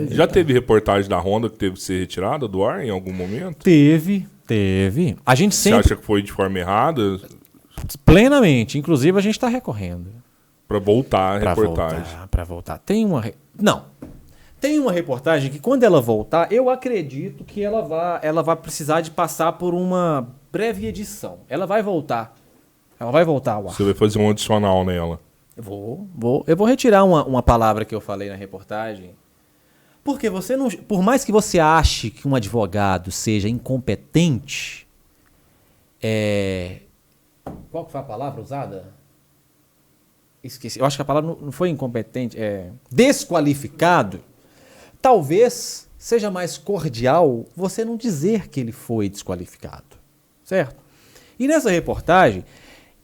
Já teve reportagem da Honda que teve que ser retirada do ar em algum momento? Teve. A gente Você sempre... acha que foi de forma errada? Plenamente. Inclusive, a gente está recorrendo. Pra voltar a reportagem. Para voltar. Não. Tem uma reportagem que quando ela voltar, eu acredito que ela vai precisar de passar por uma breve edição. Ela vai voltar. Ela vai voltar ao ar. Você vai fazer um adicional nela. Eu vou retirar uma palavra que eu falei na reportagem. Porque você não... Por mais que você ache que um advogado seja incompetente, qual que foi a palavra usada? Esqueci. Eu acho que a palavra não foi incompetente. Desqualificado. Talvez seja mais cordial você não dizer que ele foi desqualificado. Certo? E nessa reportagem,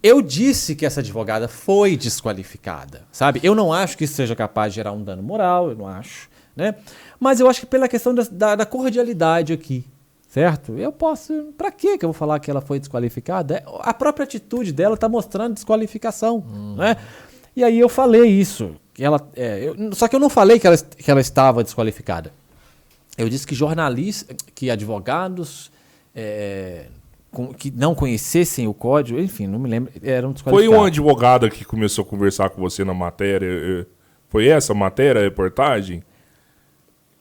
eu disse que essa advogada foi desqualificada. Sabe? Eu não acho que isso seja capaz de gerar um dano moral. Eu não acho. Né? Mas eu acho que pela questão da cordialidade aqui. Certo? Eu posso... Pra que eu vou falar que ela foi desqualificada? A própria atitude dela está mostrando desqualificação. Né? E aí eu falei isso. Só que eu não falei que ela estava desqualificada. Eu disse que jornalistas, que advogados que não conhecessem o código, enfim, não me lembro, eram desqualificados. Foi uma advogada que começou a conversar com você na matéria? Foi essa matéria, a reportagem?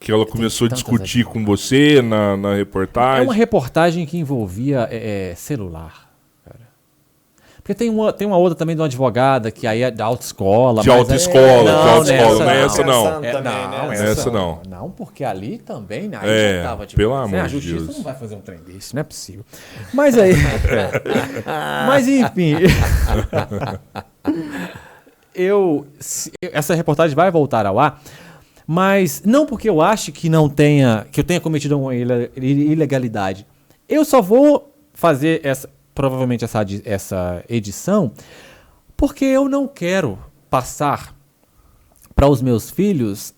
Que ela começou a discutir com você na reportagem? É uma reportagem que envolvia celular. Porque tem uma outra também de uma advogada que aí é da autoescola. De autoescola, não é essa não. Essa não. Não, porque ali também, aí já tava pelo amor de Deus. A justiça não vai fazer um trem desse, não é possível. Mas aí... Mas enfim... Essa reportagem vai voltar ao ar, mas não porque eu acho que eu tenha cometido uma ilegalidade. Eu só vou fazer provavelmente essa edição, porque eu não quero passar para os meus filhos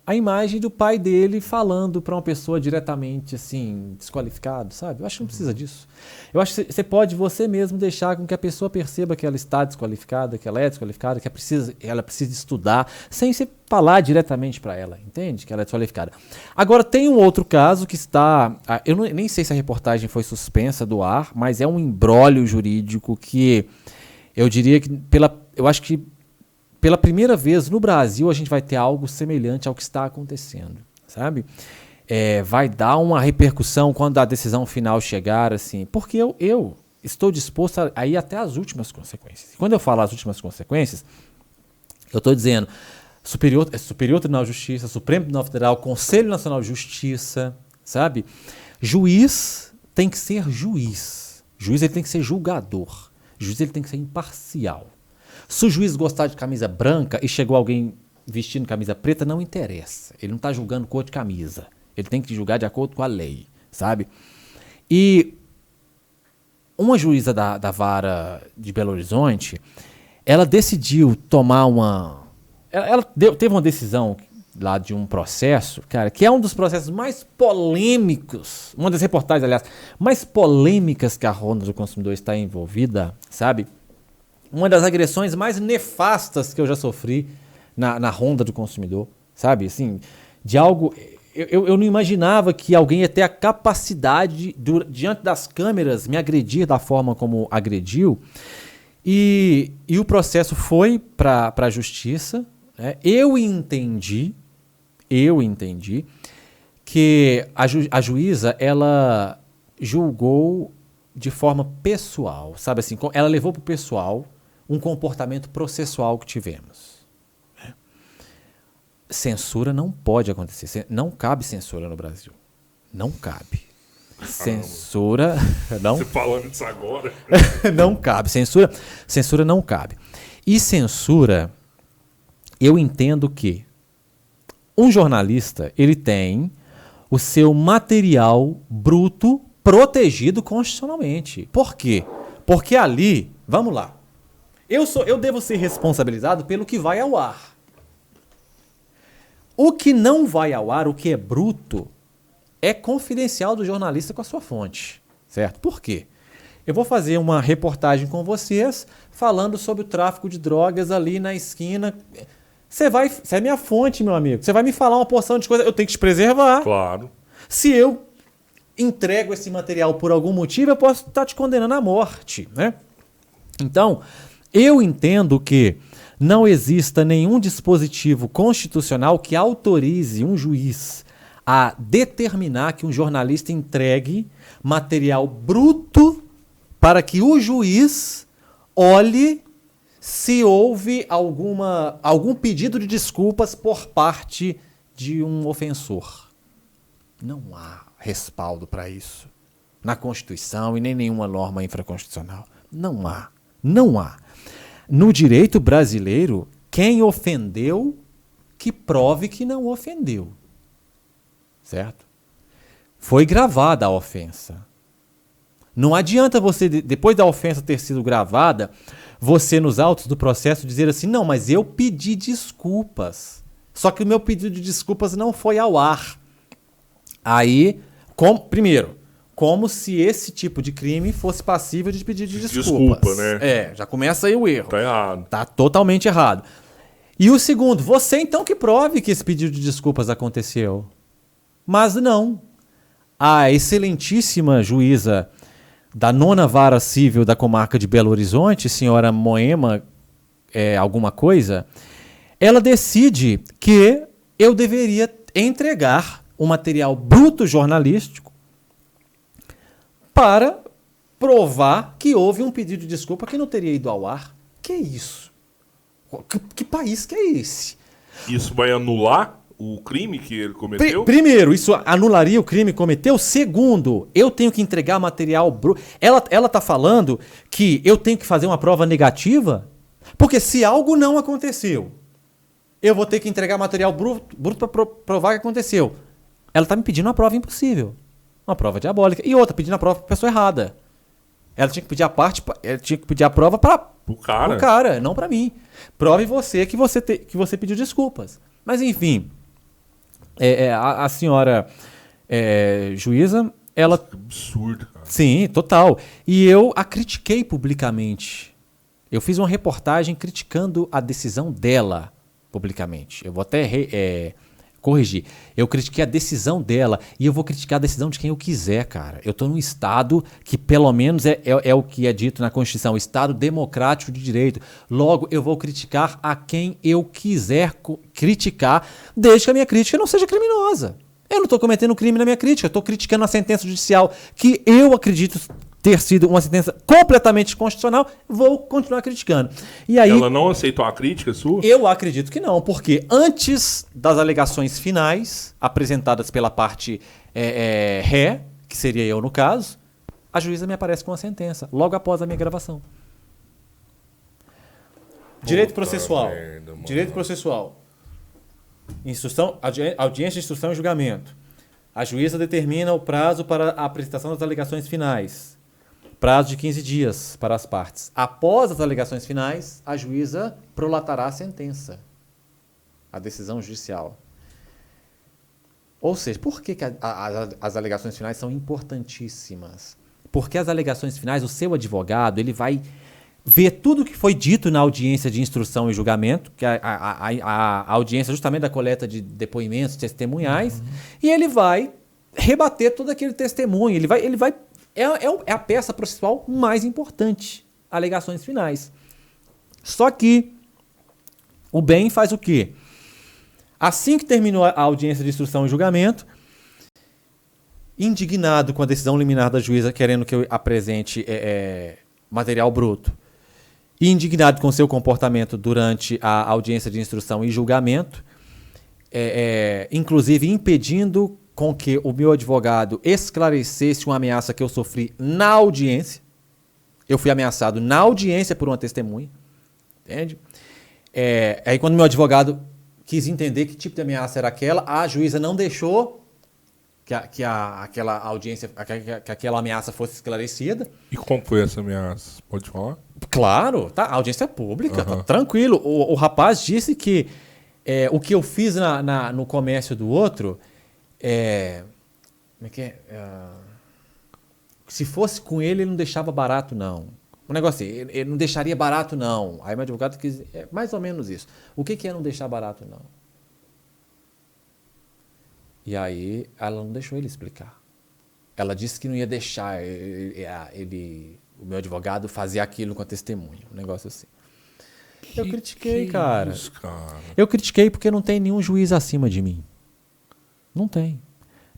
a imagem do pai dele falando para uma pessoa diretamente assim, desqualificado, sabe? Eu acho que não precisa disso. Eu acho que você pode você mesmo deixar com que a pessoa perceba que ela está desqualificada, que ela é desqualificada, que ela precisa estudar, sem você falar diretamente para ela, entende? Que ela é desqualificada. Agora, tem um outro caso que está... Eu nem sei se a reportagem foi suspensa do ar, mas é um imbróglio jurídico que eu diria que eu acho que pela primeira vez no Brasil a gente vai ter algo semelhante ao que está acontecendo, sabe? Vai dar uma repercussão quando a decisão final chegar, assim, porque eu estou disposto a ir até as últimas consequências. E quando eu falo as últimas consequências, eu estou dizendo Superior Tribunal de Justiça, Supremo Tribunal Federal, Conselho Nacional de Justiça, sabe? Juiz tem que ser juiz. Juiz ele tem que ser julgador. Juiz ele tem que ser imparcial. Se o juiz gostar de camisa branca e chegou alguém vestindo camisa preta, não interessa. Ele não está julgando cor de camisa. Ele tem que julgar de acordo com a lei, sabe? E uma juíza da vara de Belo Horizonte, ela decidiu tomar teve uma decisão lá de um processo, cara, que é um dos processos mais polêmicos, uma das reportagens, aliás, mais polêmicas que a Honda do Consumidor está envolvida, sabe? Uma das agressões mais nefastas que eu já sofri na Honda do Consumidor, sabe? Assim, de algo... Eu não imaginava que alguém ia ter a capacidade, diante das câmeras, me agredir da forma como agrediu. E o processo foi para a justiça. Né? Eu entendi que a juíza, ela julgou de forma pessoal, sabe assim? Ela levou para o pessoal um comportamento processual que tivemos. Censura não pode acontecer. Não cabe censura no Brasil. Não cabe. Censura... Não, você falando disso agora. Não cabe. Censura não cabe. E censura, eu entendo que um jornalista, ele tem o seu material bruto protegido constitucionalmente. Por quê? Porque ali, vamos lá, eu devo ser responsabilizado pelo que vai ao ar. O que não vai ao ar, o que é bruto, é confidencial do jornalista com a sua fonte, certo? Por quê? Eu vou fazer uma reportagem com vocês falando sobre o tráfico de drogas ali na esquina. Você é minha fonte, meu amigo. Você vai me falar uma porção de coisa, eu tenho que te preservar. Claro. Se eu entrego esse material por algum motivo, eu posso estar te condenando à morte, né? Então, eu entendo que não exista nenhum dispositivo constitucional que autorize um juiz a determinar que um jornalista entregue material bruto para que o juiz olhe se houve algum pedido de desculpas por parte de um ofensor. Não há respaldo para isso na Constituição e nem nenhuma norma infraconstitucional. Não há. Não há. No direito brasileiro, quem ofendeu, que prove que não ofendeu. Certo? Foi gravada a ofensa. Não adianta você, depois da ofensa ter sido gravada, você nos autos do processo dizer assim, não, mas eu pedi desculpas. Só que o meu pedido de desculpas não foi ao ar. Aí, primeiro, como se esse tipo de crime fosse passível de pedido de desculpas. Desculpa, né? Já começa aí o erro. Tá errado. Tá totalmente errado. E o segundo, você então que prove que esse pedido de desculpas aconteceu. Mas não. A excelentíssima juíza da 9ª Vara Civil da Comarca de Belo Horizonte, senhora Moema, alguma coisa, ela decide que eu deveria entregar o material bruto jornalístico para provar que houve um pedido de desculpa que não teria ido ao ar. Que isso? Que país que é esse? Isso vai anular o crime que ele cometeu? Primeiro, isso anularia o crime que cometeu. Segundo, eu tenho que entregar material bruto. Ela está falando que eu tenho que fazer uma prova negativa? Porque se algo não aconteceu, eu vou ter que entregar material bruto para provar que aconteceu. Ela está me pedindo uma prova impossível. Uma prova diabólica. E outra, pedindo a prova para a pessoa errada. Ela tinha que pedir a prova para o cara, não para mim. Prove você que você pediu desculpas. Mas enfim, a senhora juíza, ela... Que absurdo, cara. Sim, total. E eu a critiquei publicamente. Eu fiz uma reportagem criticando a decisão dela publicamente. Eu vou até corrigir. Eu critiquei a decisão dela e eu vou criticar a decisão de quem eu quiser, cara. Eu estou num Estado que, pelo menos, é o que é dito na Constituição, Estado democrático de direito. Logo, eu vou criticar a quem eu quiser criticar, desde que a minha crítica não seja criminosa. Eu não estou cometendo crime na minha crítica, eu estou criticando a sentença judicial que eu acredito ter sido uma sentença completamente constitucional, vou continuar criticando. E aí, ela não aceitou a crítica sua? Eu acredito que não, porque antes das alegações finais, apresentadas pela parte ré, que seria eu no caso, a juíza me aparece com a sentença, logo após a minha gravação. Direito processual. Direito processual. Audiência de instrução e julgamento. A juíza determina o prazo para a apresentação das alegações finais. Prazo de 15 dias para as partes. Após as alegações finais, a juíza prolatará a sentença, a decisão judicial. Ou seja, por que as alegações finais são importantíssimas? Porque as alegações finais, o seu advogado, ele vai ver tudo o que foi dito na audiência de instrução e julgamento, que é a audiência justamente da coleta de depoimentos testemunhais, e ele vai rebater todo aquele testemunho, ele vai é a peça processual mais importante, alegações finais. Só que o bem faz o quê? Assim que terminou a audiência de instrução e julgamento, indignado com a decisão liminar da juíza querendo que eu apresente material bruto, e indignado com seu comportamento durante a audiência de instrução e julgamento, inclusive impedindo com que o meu advogado esclarecesse uma ameaça que eu sofri na audiência. Eu fui ameaçado na audiência por uma testemunha. Entende? Aí quando meu advogado quis entender que tipo de ameaça era aquela, a juíza não deixou que aquela audiência, que aquela ameaça fosse esclarecida. E como foi essa ameaça? Pode falar? Claro, tá, a audiência é pública, tá tranquilo. O rapaz disse que o que eu fiz no comércio do outro... como é que é? Se fosse com ele não deixava barato, não. Um negócio assim, ele não deixaria barato, não. Aí meu advogado quis... É mais ou menos isso. O que é não deixar barato, não? E aí ela não deixou ele explicar. Ela disse que não ia deixar o meu advogado fazer aquilo com a testemunha. Um negócio assim. Eu critiquei, cara. Isso, cara. Eu critiquei porque não tem nenhum juiz acima de mim. Não tem.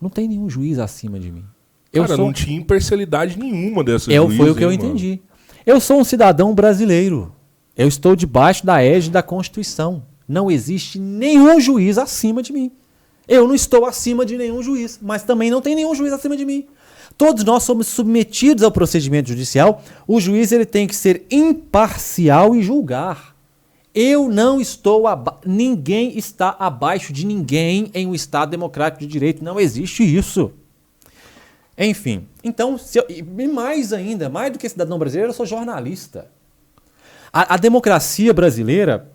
Não tem nenhum juiz acima de mim. Não tinha imparcialidade nenhuma dessa juíza. Foi o que eu entendi. Eu sou um cidadão brasileiro. Eu estou debaixo da égide da Constituição. Não existe nenhum juiz acima de mim. Eu não estou acima de nenhum juiz, mas também não tem nenhum juiz acima de mim. Todos nós somos submetidos ao procedimento judicial. O juiz ele tem que ser imparcial e julgar. Eu não estou... Ninguém está abaixo de ninguém em um Estado democrático de direito. Não existe isso. Enfim, então, mais ainda, mais do que cidadão brasileiro, eu sou jornalista. A democracia brasileira,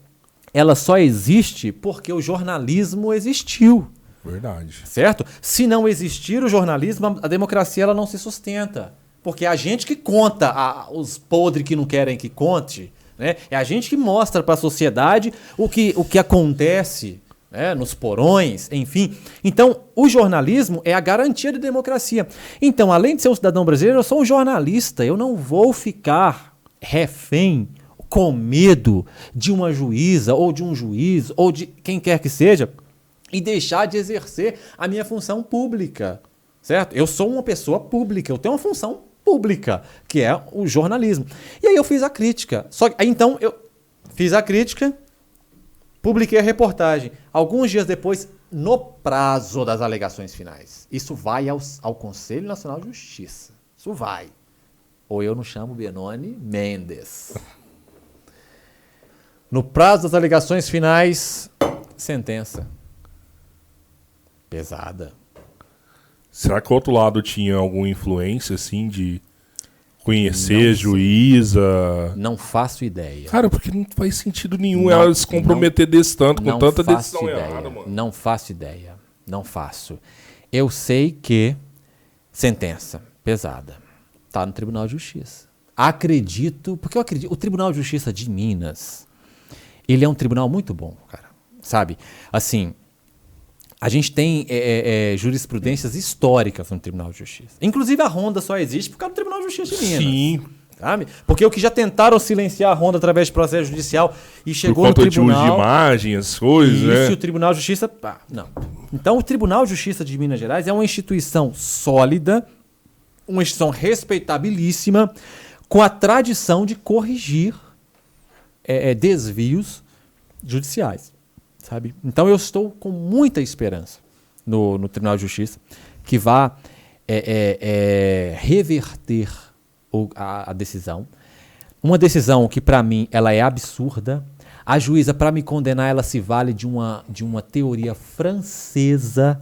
ela só existe porque o jornalismo existiu. Verdade. Certo? Se não existir o jornalismo, a democracia ela não se sustenta. Porque é a gente que conta os podres que não querem que conte, né? É a gente que mostra para a sociedade o que acontece, né? Nos porões, enfim. Então, o jornalismo é a garantia da democracia. Então, além de ser um cidadão brasileiro, eu sou um jornalista. Eu não vou ficar refém, com medo de uma juíza, ou de um juiz, ou de quem quer que seja, e deixar de exercer a minha função pública, certo? Eu sou uma pessoa pública, eu tenho uma função pública, que é o jornalismo. E aí eu fiz a crítica. Então, eu fiz a crítica, publiquei a reportagem. Alguns dias depois, no prazo das alegações finais, isso vai ao Conselho Nacional de Justiça. Isso vai. Ou eu não chamo Benoni Mendes. No prazo das alegações finais, sentença. Pesada. Será que o outro lado tinha alguma influência, assim, de conhecer juíza? Não faço ideia. Cara, porque não faz sentido nenhum ela se comprometer desse tanto, com tanta decisão ideia, errada, mano. Não faço ideia. Não faço. Eu sei que sentença pesada. Tá no Tribunal de Justiça. Acredito, porque eu acredito, o Tribunal de Justiça de Minas, ele é um tribunal muito bom, cara. Sabe? Assim, a gente tem jurisprudências históricas no Tribunal de Justiça. Inclusive a Ronda só existe por causa do Tribunal de Justiça de Minas. Sim. Sabe? Porque o que já tentaram silenciar a Ronda através de processo judicial e chegou no tribunal... Por conta de uso de imagens, coisas, né? Isso, e o Tribunal de Justiça... não. Então o Tribunal de Justiça de Minas Gerais é uma instituição sólida, uma instituição respeitabilíssima, com a tradição de corrigir desvios judiciais. Sabe? Então eu estou com muita esperança no Tribunal de Justiça que vá reverter a decisão. Uma decisão que para mim ela é absurda. A juíza, para me condenar, ela se vale de uma teoria francesa,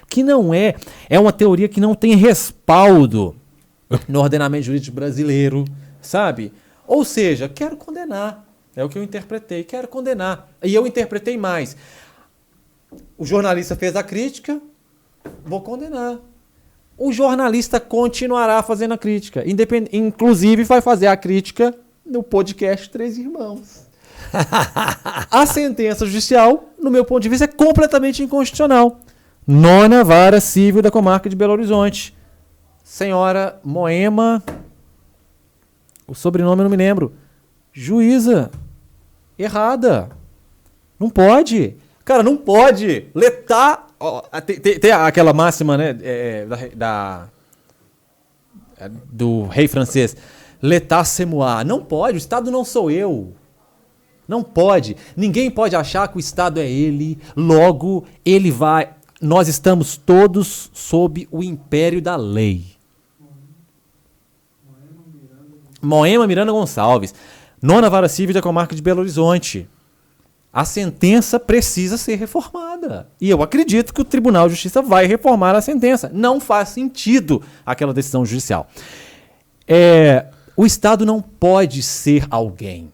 que não é uma teoria que não tem respaldo no ordenamento jurídico brasileiro, sabe? Ou seja, quero condenar. É o que eu interpretei. Quero condenar. E eu interpretei mais. O jornalista fez a crítica, vou condenar. O jornalista continuará fazendo a crítica. Inclusive vai fazer a crítica no podcast Três Irmãos. A sentença judicial, no meu ponto de vista, é completamente inconstitucional. 9ª Vara Civil da Comarca de Belo Horizonte. Senhora Moema, o sobrenome eu não me lembro. Juíza. Errada. Não pode. Cara, não pode. Letar... Tem aquela máxima, né, do rei francês. L'état c'est moi. Não pode. O Estado não sou eu. Não pode. Ninguém pode achar que o Estado é ele. Logo, ele vai... Nós estamos todos sob o império da lei. Moema Miranda Gonçalves. 9ª Vara Civil da Comarca de Belo Horizonte. A sentença precisa ser reformada. E eu acredito que o Tribunal de Justiça vai reformar a sentença. Não faz sentido aquela decisão judicial. O Estado não pode ser alguém.